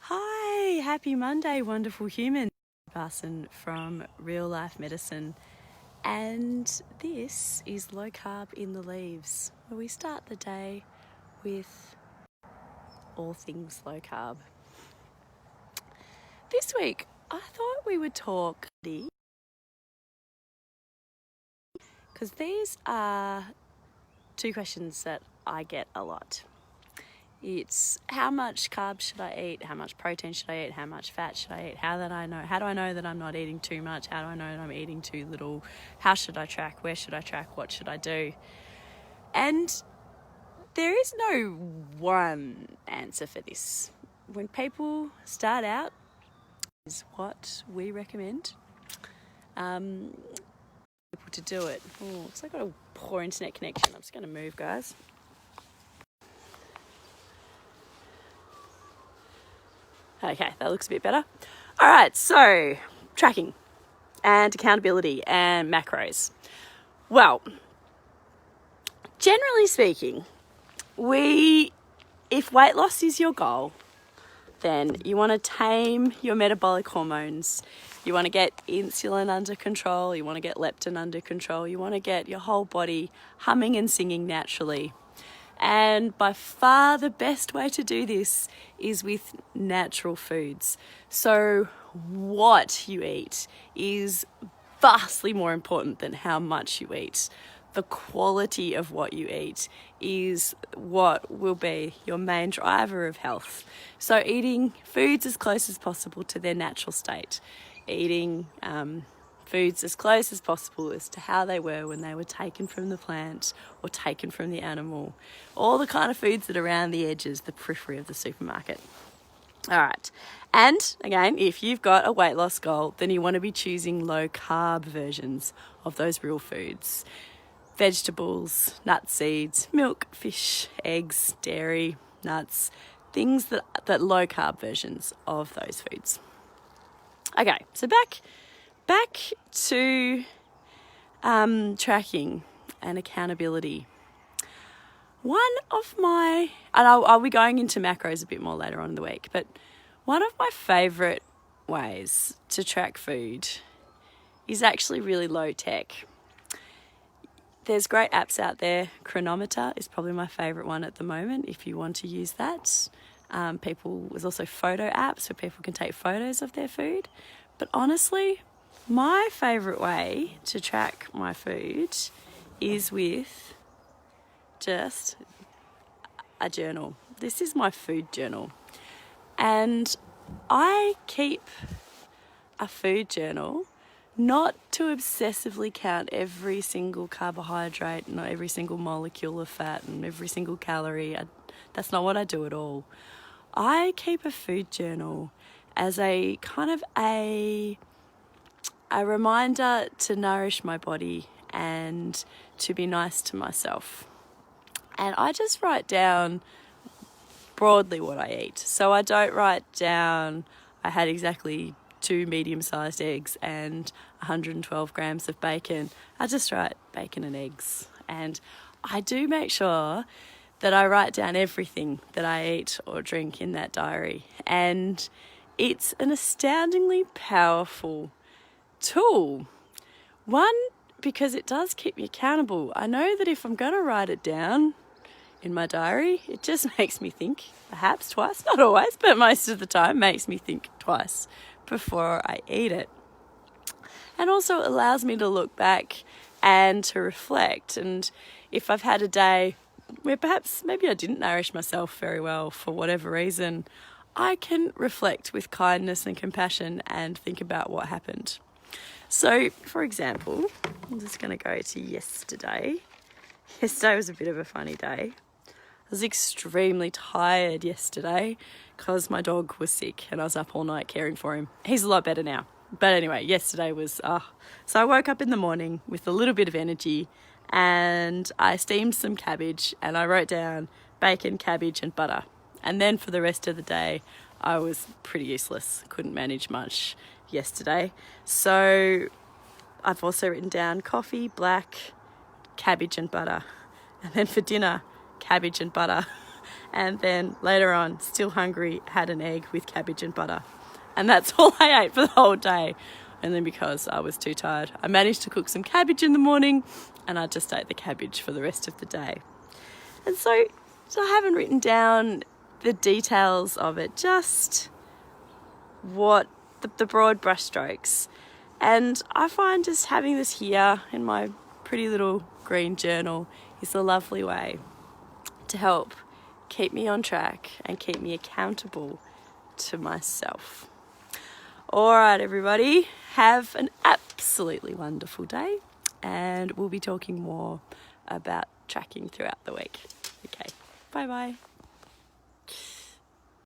Hi, happy Monday, wonderful human. Barson from Real Life Medicine, and this is Low Carb in the Leaves, where we start the day with all things low carb. This week, I thought we would talk because these are two questions that I get a lot. It's how much carbs should I eat? How much protein should I eat? How much fat should I eat? How do I know that I'm not eating too much? How do I know that I'm eating too little? How should I track? Where should I track? What should I do? And there is no one answer for this. When people start out, is what we recommend people to do it. Oh, looks like I've got a poor internet connection. I'm just going to move, guys. Okay, that looks a bit better. All right, so tracking and accountability and macros. Well, generally speaking, if weight loss is your goal, then you want to tame your metabolic hormones. You want to get insulin under control. You want to get leptin under control. You want to get your whole body humming and singing naturally. And by far the best way to do this is with natural foods. So what you eat is vastly more important than how much you eat. The quality of what you eat is what will be your main driver of health. So eating foods as close as possible to their natural state. Eating foods as close as possible as to how they were when they were taken from the plant or taken from the animal. All the kind of foods that are around the edges, the periphery of the supermarket. All right. And again, if you've got a weight loss goal, then you want to be choosing low carb versions of those real foods. Vegetables, nuts, seeds, milk, fish, eggs, dairy, nuts, things that low carb versions of those foods. Okay, so back to tracking and accountability. I'll be going into macros a bit more later on in the week, but one of my favourite ways to track food is actually really low tech. There's great apps out there. Chronometer is probably my favourite one at the moment if you want to use that. There's also photo apps where people can take photos of their food. But honestly, my favourite way to track my food is with just a journal. This is my food journal. And I keep a food journal not to obsessively count every single carbohydrate, not every single molecule of fat and every single calorie. That's not what I do at all. I keep a food journal as a kind of a reminder to nourish my body and to be nice to myself. And I just write down broadly what I eat. So I don't write down I had exactly 2 medium-sized eggs and 112 grams of bacon. I just write bacon and eggs. And I do make sure that I write down everything that I eat or drink in that diary. And it's an astoundingly powerful tool. One, because it does keep me accountable. I know that if I'm going to write it down in my diary, it just makes me think perhaps twice, not always, but most of the time makes me think twice before I eat it. And also allows me to look back and to reflect. And if I've had a day where maybe I didn't nourish myself very well for whatever reason, I can reflect with kindness and compassion and think about what happened. So, for example, I'm just going to go to yesterday. Yesterday was a bit of a funny day. I was extremely tired yesterday because my dog was sick and I was up all night caring for him. He's a lot better now. But anyway, yesterday was... So I woke up in the morning with a little bit of energy and I steamed some cabbage and I wrote down bacon, cabbage and butter. And then for the rest of the day, I was pretty useless. Couldn't manage much yesterday. So I've also written down coffee, black, cabbage and butter. And then for dinner, cabbage and butter. And then later on, still hungry, had an egg with cabbage and butter. And that's all I ate for the whole day. And then because I was too tired, I managed to cook some cabbage in the morning, and I just ate the cabbage for the rest of the day. And so I haven't written down the details of it, just what the broad brushstrokes. And I find just having this here in my pretty little green journal is a lovely way to help keep me on track and keep me accountable to myself. All right, everybody, have an absolutely wonderful day, and we'll be talking more about tracking throughout the week. Okay, bye-bye.